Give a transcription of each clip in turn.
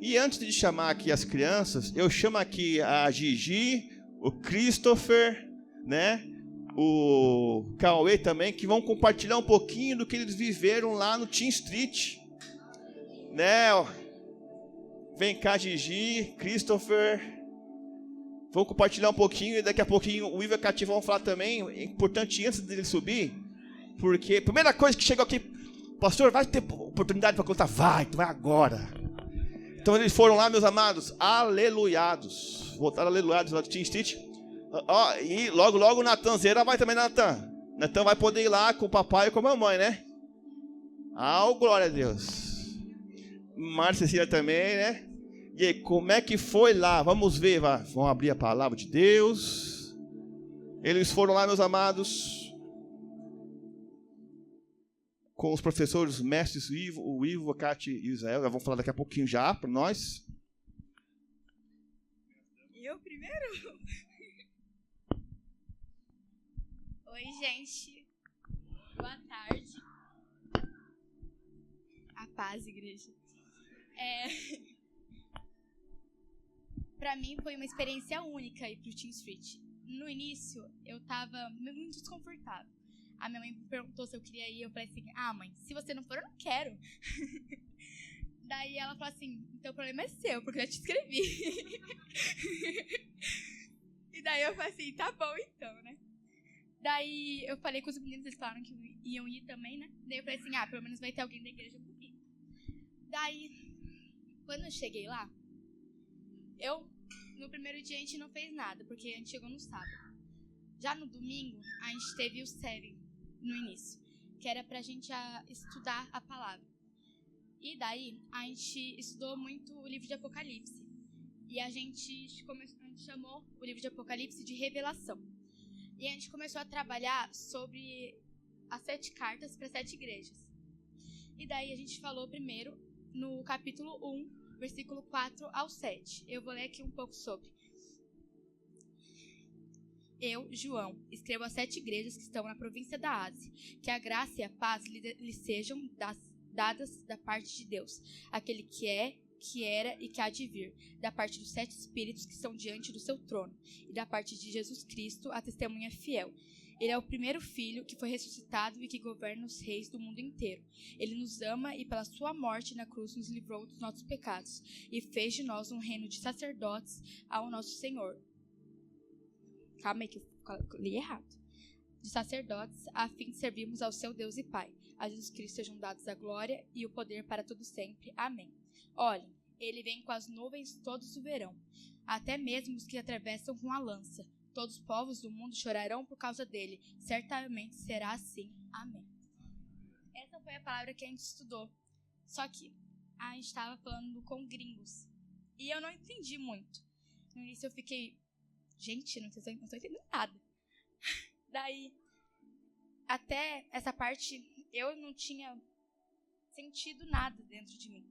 E antes de chamar aqui as crianças, eu chamo aqui a Gigi, o Christopher, né? O Cauê também, que vão compartilhar um pouquinho do que eles viveram lá no Teen Street, né? Vem cá, Gigi, Christopher. Vou compartilhar um pouquinho e daqui a pouquinho o Ivo e a Cati vão falar também. É importante antes dele subir, porque a primeira coisa que chegou aqui, pastor, vai ter oportunidade para contar? Vai, tu vai agora. Então eles foram lá, meus amados, aleluiados. Voltaram aleluiados lá do Teen Street. E logo o Natanzeira vai também, Natan. Natan vai poder ir lá com o papai e com a mamãe, né? Glória a Deus. Márcia Cecília também, né? E aí, como é que foi lá? Vamos ver, vamos abrir a palavra de Deus. Eles foram lá, meus amados, com os professores, os mestres, o Ivo, a Cati e o Israel. Já vão falar daqui a pouquinho já para nós. Eu primeiro? Oi, gente. Boa tarde. A paz, igreja. Pra mim foi uma experiência única ir pro Teen Street. No início, eu tava muito desconfortável. A minha mãe me perguntou se eu queria ir. Eu falei assim, mãe, se você não for, eu não quero. Daí ela falou assim, então o problema é seu, porque eu já te inscrevi. E daí eu falei assim, tá bom então, né? Daí eu falei com os meninos, eles falaram que iam ir também, né? Daí eu falei assim, pelo menos vai ter alguém da igreja comigo. Daí, quando eu cheguei lá, no primeiro dia a gente não fez nada, porque a gente chegou no sábado. Já no domingo, a gente teve o Seven no início, que era pra gente estudar a palavra. E daí, a gente estudou muito o livro de Apocalipse. E a gente chamou o livro de Apocalipse de Revelação. E a gente começou a trabalhar sobre as 7 cartas para 7 igrejas. E daí a gente falou primeiro no capítulo 1, versículo 4 ao 7. Eu vou ler aqui um pouco sobre. Eu, João, escrevo às 7 igrejas que estão na província da Ásia, que a graça e a paz lhes sejam dadas da parte de Deus, aquele que é, que era e que há de vir, da parte dos 7 espíritos que estão diante do seu trono, e da parte de Jesus Cristo, a testemunha fiel. Ele é o primeiro filho que foi ressuscitado e que governa os reis do mundo inteiro. Ele nos ama e pela sua morte na cruz nos livrou dos nossos pecados e fez de nós um reino de sacerdotes ao nosso Senhor. Calma aí que eu li errado. De sacerdotes, a fim de servirmos ao seu Deus e Pai. A Jesus Cristo sejam dados a glória e o poder para todo sempre. Amém. Olhem, ele vem com as nuvens todos o verão, até mesmo os que atravessam com a lança. Todos os povos do mundo chorarão por causa dele. Certamente será assim. Amém. Essa foi a palavra que a gente estudou. Só que a gente estava falando com gringos. E eu não entendi muito. No início eu fiquei... Gente, não estou entendendo nada. Daí, até essa parte, eu não tinha sentido nada dentro de mim.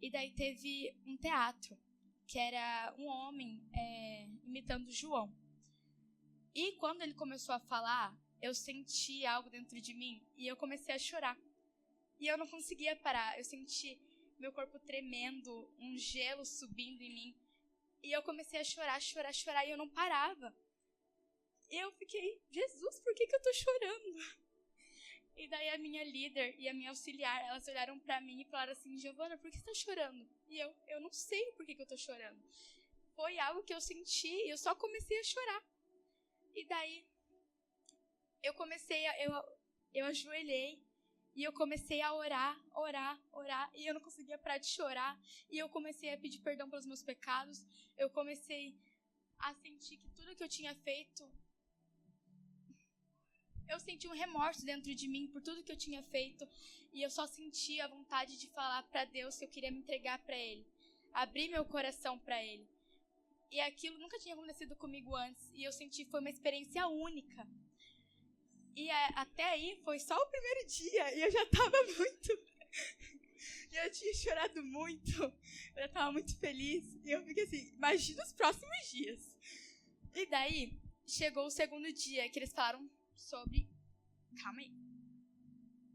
E daí teve um teatro, que era um homem imitando João. E quando ele começou a falar, eu senti algo dentro de mim e eu comecei a chorar. E eu não conseguia parar. Eu senti meu corpo tremendo, um gelo subindo em mim. E eu comecei a chorar e eu não parava. E eu fiquei, Jesus, por que eu tô chorando? E daí a minha líder e a minha auxiliar, elas olharam pra mim e falaram assim, Giovana, por que você tá chorando? E eu não sei por que eu tô chorando. Foi algo que eu senti e eu só comecei a chorar. E daí, eu ajoelhei e eu comecei a orar, e eu não conseguia parar de chorar. E eu comecei a pedir perdão pelos meus pecados. Eu comecei a sentir que tudo que eu tinha feito... Eu senti um remorso dentro de mim por tudo que eu tinha feito. E eu só sentia a vontade de falar para Deus que eu queria me entregar para Ele. Abrir meu coração para Ele. E aquilo nunca tinha acontecido comigo antes. E eu senti que foi uma experiência única. E até aí foi só o primeiro dia. E eu já estava muito... eu tinha chorado muito. Eu já estava muito feliz. E eu fiquei assim, imagina os próximos dias. E daí, chegou o segundo dia que eles falaram sobre... Calma aí.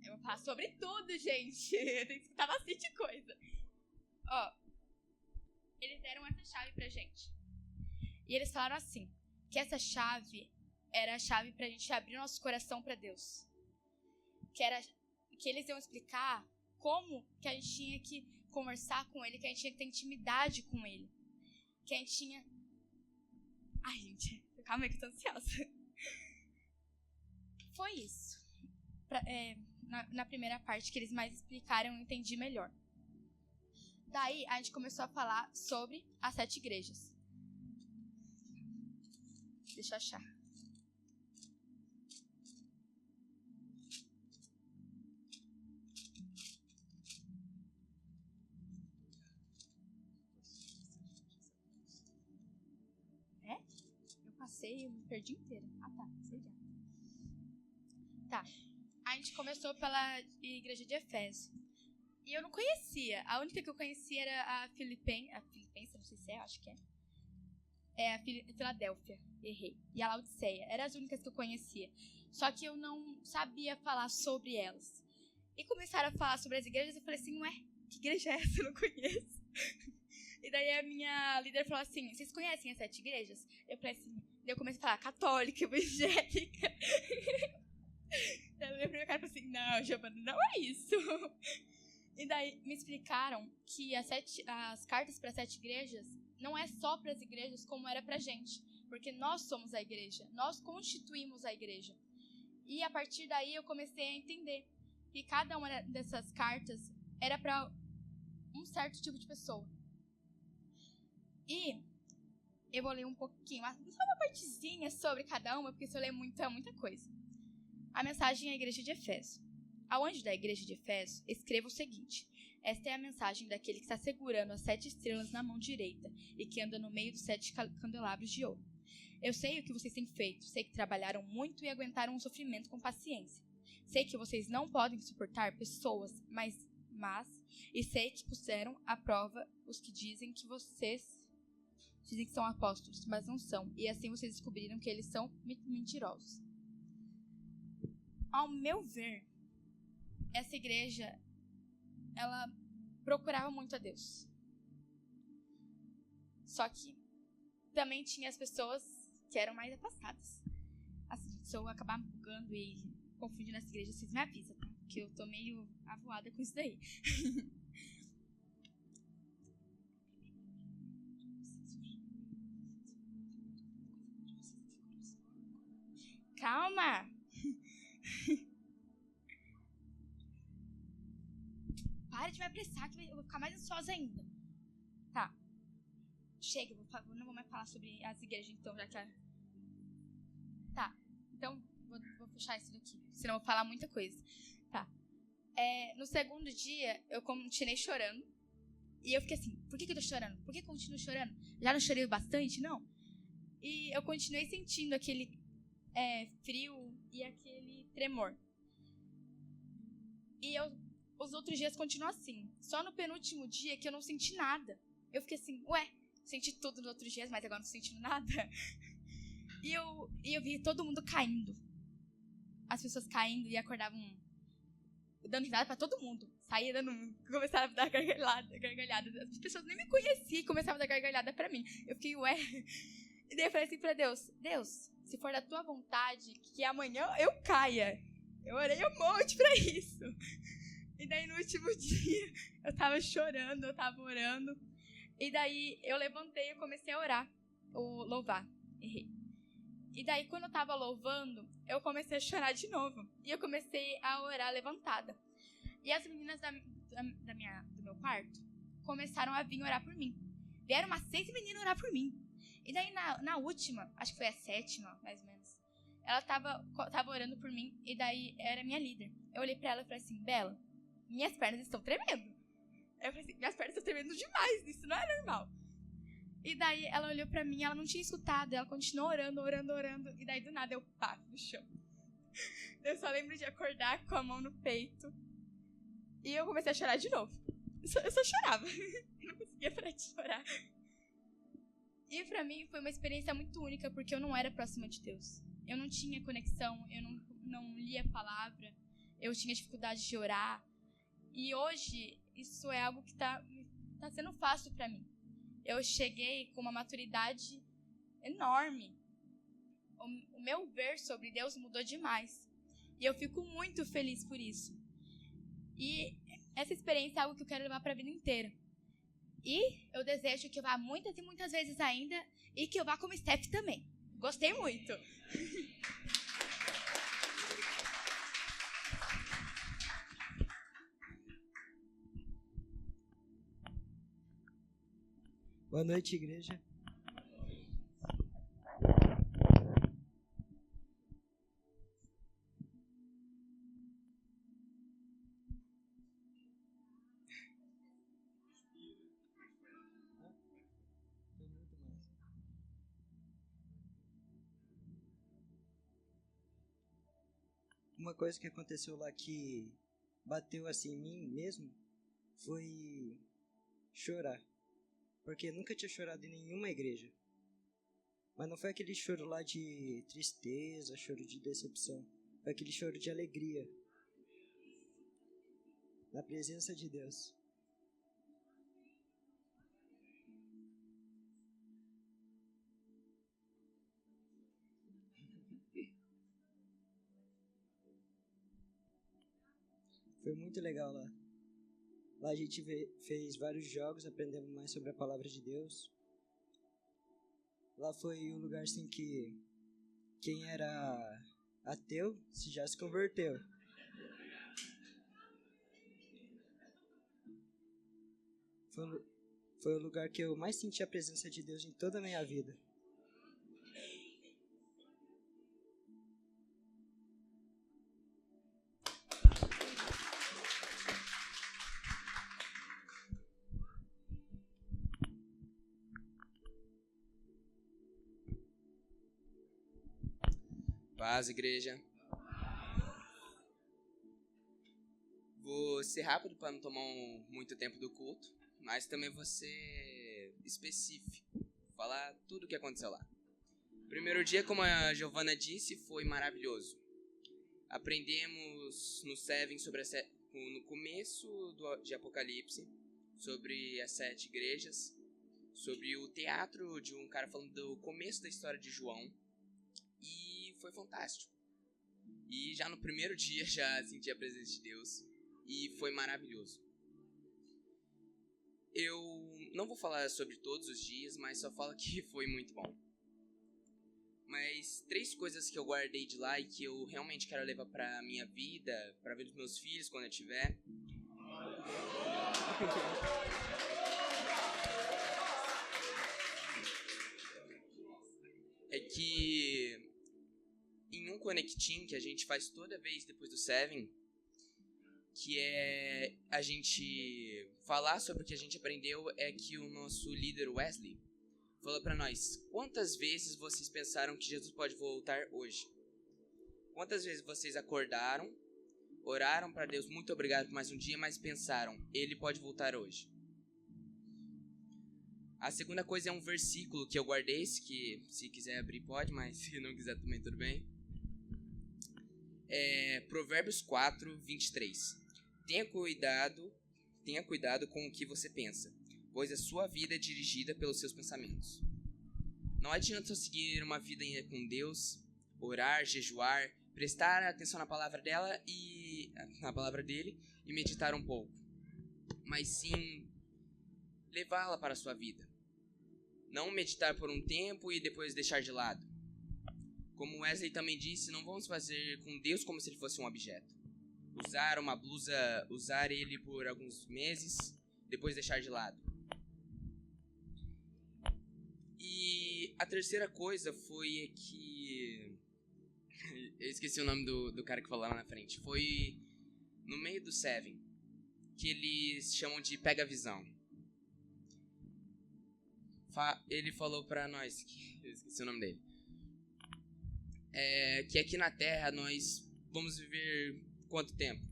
Eu vou falar sobre tudo, gente. Eu tenho que escutar bastante coisa. pra gente. E eles falaram assim, que essa chave era a chave pra gente abrir nosso coração pra Deus. Que eles iam explicar como que a gente tinha que conversar com Ele, que a gente tinha que ter intimidade com Ele. Que a gente tinha... Ai, gente, calma aí que eu tô ansiosa. Foi isso. Na primeira parte que eles mais explicaram, eu entendi melhor. Daí, a gente começou a falar sobre as 7 igrejas. Deixa eu achar. Eu passei, eu me perdi inteira. Ah, tá. Sei já. Tá. A gente começou pela igreja de Éfeso. E eu não conhecia. A única que eu conhecia era a Filipenses, não sei se é, acho que é. É a Filadélfia, errei. E a Laodiceia. Eram as únicas que eu conhecia. Só que eu não sabia falar sobre elas. E começaram a falar sobre as igrejas e eu falei assim, ué, que igreja é essa? Eu não conheço. E daí a minha líder falou assim, vocês conhecem as 7 igrejas? Eu falei assim, daí eu comecei a falar católica, evangélica. Daí a minha cara falou assim, não, Giovana, não é isso. E daí me explicaram que as cartas para 7 igrejas não é só para as igrejas como era pra gente. Porque nós somos a igreja, nós constituímos a igreja. E a partir daí eu comecei a entender que cada uma dessas cartas era para um certo tipo de pessoa. E eu vou ler um pouquinho, só uma partezinha sobre cada uma, porque se eu ler muito é muita coisa. A mensagem à igreja de Éfeso. Ao anjo da igreja de Éfeso, escreva o seguinte. Esta é a mensagem daquele que está segurando as 7 estrelas na mão direita e que anda no meio dos 7 candelabros de ouro. Eu sei o que vocês têm feito, sei que trabalharam muito e aguentaram o sofrimento com paciência. Sei que vocês não podem suportar pessoas, e sei que puseram à prova os que dizem que são apóstolos, mas não são, e assim vocês descobriram que eles são mentirosos. Ao meu ver, essa igreja, ela procurava muito a Deus. Só que também tinha as pessoas que eram mais afastadas. Assim, se eu acabar bugando e confundindo essa igreja, vocês me avisam, tá? Porque eu tô meio avoada com isso daí. Calma! Para de me apressar, que eu vou ficar mais ansiosa ainda. Tá. Chega, eu não vou mais falar sobre as igrejas, então, já que Tá. Então, vou fechar isso daqui, senão eu vou falar muita coisa. Tá. No segundo dia, eu continuei chorando. E eu fiquei assim, por que eu tô chorando? Por que eu continuo chorando? Já não chorei bastante? Não. E eu continuei sentindo aquele frio e aquele tremor. E os outros dias continuam assim. Só no penúltimo dia que eu não senti nada. Eu fiquei assim, senti tudo nos outros dias, mas agora não sentindo nada. E eu vi todo mundo caindo. As pessoas caindo e acordavam dando risada pra todo mundo. Começaram a dar gargalhada. As pessoas nem me conheciam e começavam a dar gargalhada pra mim. Eu fiquei, E daí eu falei assim pra Deus, se for da tua vontade, que amanhã eu caia. Eu orei um monte pra isso. E daí no último dia, eu tava chorando, eu tava orando. E daí eu levantei e comecei a orar, louvar. Errei. E daí quando eu tava louvando, eu comecei a chorar de novo. E eu comecei a orar levantada. E as meninas do meu quarto começaram a vir orar por mim. Vieram umas 6 meninas orar por mim. E daí na última, acho que foi a 7ª, mais ou menos, ela tava orando por mim, e daí era minha líder. Eu olhei pra ela e falei assim, Bela, minhas pernas estão tremendo. Eu falei assim, minhas pernas estão tremendo demais, isso não é normal. E daí ela olhou pra mim, ela não tinha escutado, ela continuou orando, e daí do nada eu paro no chão. Eu só lembro de acordar com a mão no peito, e eu comecei a chorar de novo. Eu só chorava, eu não conseguia parar de chorar. E pra mim foi uma experiência muito única, porque eu não era próxima de Deus. Eu não tinha conexão, eu não lia a palavra, eu tinha dificuldade de orar. E hoje, isso é algo que tá sendo fácil pra mim. eu cheguei com uma maturidade enorme. O meu ver sobre Deus mudou demais. E eu fico muito feliz por isso. E essa experiência é algo que eu quero levar para a vida inteira. E eu desejo que eu vá muitas e muitas vezes ainda e que eu vá como Steph também. Gostei muito. Boa noite, igreja. Uma coisa que aconteceu lá que bateu assim em mim mesmo foi chorar. Porque eu nunca tinha chorado em nenhuma igreja. Mas não foi aquele choro lá de tristeza, choro de decepção. Foi aquele choro de alegria. Na presença de Deus. Foi muito legal lá. Lá a gente fez vários jogos, aprendemos mais sobre a palavra de Deus. Lá foi um lugar assim que quem era ateu já se converteu. Foi o lugar que eu mais senti a presença de Deus em toda a minha vida. Paz, igreja. Vou ser rápido para não tomar muito tempo do culto, mas também vou ser específico, falar tudo o que aconteceu lá. Primeiro dia, como a Giovana disse, foi maravilhoso. Aprendemos no Seven sobre no começo de Apocalipse, sobre as 7 igrejas, sobre o teatro de um cara falando do começo da história de João. E foi fantástico. E já no primeiro dia já senti a presença de Deus. E foi maravilhoso. Eu não vou falar sobre todos os dias, mas só falo que foi muito bom. Mas 3 coisas que eu guardei de lá e que eu realmente quero levar pra minha vida, pra ver os meus filhos quando eu tiver. É que em um Connecting que a gente faz toda vez depois do Seven, que é a gente falar sobre o que a gente aprendeu, é que o nosso líder Wesley falou pra nós: quantas vezes vocês pensaram que Jesus pode voltar hoje? Quantas vezes vocês acordaram, oraram pra Deus, muito obrigado por mais um dia, mas pensaram, ele pode voltar hoje? A segunda coisa é um versículo que eu guardei, que se quiser abrir pode, mas se não quiser também tudo bem. É Provérbios 4, 23. Tenha cuidado com o que você pensa, pois a sua vida é dirigida pelos seus pensamentos. Não adianta seguir uma vida com Deus, orar, jejuar, prestar atenção na palavra dele e meditar um pouco, mas sim levá-la para a sua vida. Não meditar por um tempo e depois deixar de lado. Como Wesley também disse, não vamos fazer com Deus como se ele fosse um objeto. Usar uma blusa, usar ele por alguns meses, depois deixar de lado. E a terceira coisa foi que... eu esqueci o nome do cara que falou lá na frente. Foi no meio do Seven, que eles chamam de pega a visão. Ele falou pra nós, eu esqueci o nome dele, que aqui na Terra nós vamos viver quanto tempo?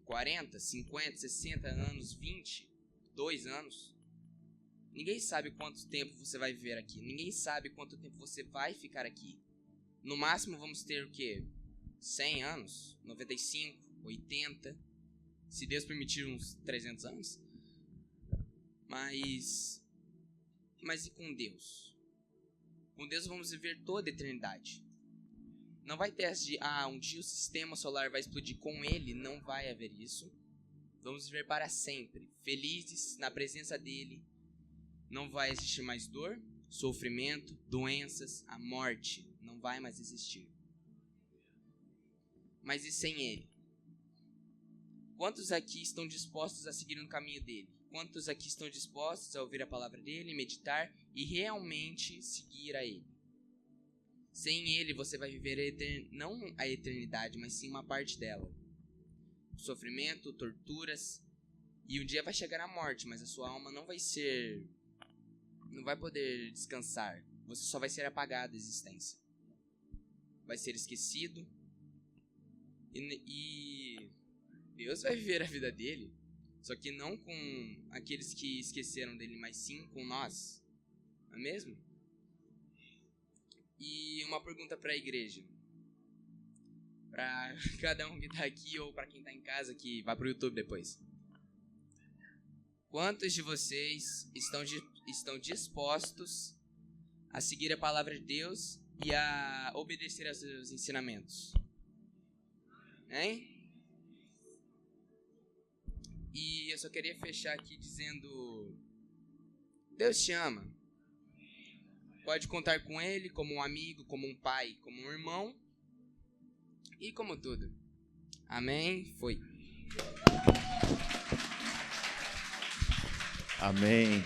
40, 50, 60 anos, 20, 2 anos? Ninguém sabe quanto tempo você vai viver aqui. Ninguém sabe quanto tempo você vai ficar aqui. No máximo vamos ter o quê? 100 anos? 95? 80? Se Deus permitir uns 300 anos? Mas Mas e com Deus? Com Deus vamos viver toda a eternidade. Não vai ter essa de, um dia o sistema solar vai explodir com ele. Não vai haver isso. Vamos viver para sempre, felizes na presença dele. Não vai existir mais dor, sofrimento, doenças, a morte. Não vai mais existir. Mas e sem ele? Quantos aqui estão dispostos a seguir no caminho dele? Quantos aqui estão dispostos a ouvir a palavra dele, meditar e realmente seguir a ele? Sem ele você vai viver não a eternidade, mas sim uma parte dela. Sofrimento, torturas, e um dia vai chegar a morte, mas a sua alma não vai poder descansar. Você só vai ser apagado da existência. Vai ser esquecido. E Deus vai viver a vida dele, só que não com aqueles que esqueceram dele, mas sim com nós. Não é mesmo? E uma pergunta para a igreja. Para cada um que está aqui ou para quem está em casa que vai para o YouTube depois. Quantos de vocês estão dispostos a seguir a palavra de Deus e a obedecer aos seus ensinamentos? Hein? E eu só queria fechar aqui dizendo: Deus te ama. Pode contar com ele como um amigo, como um pai, como um irmão e como tudo. Amém? Foi. Amém.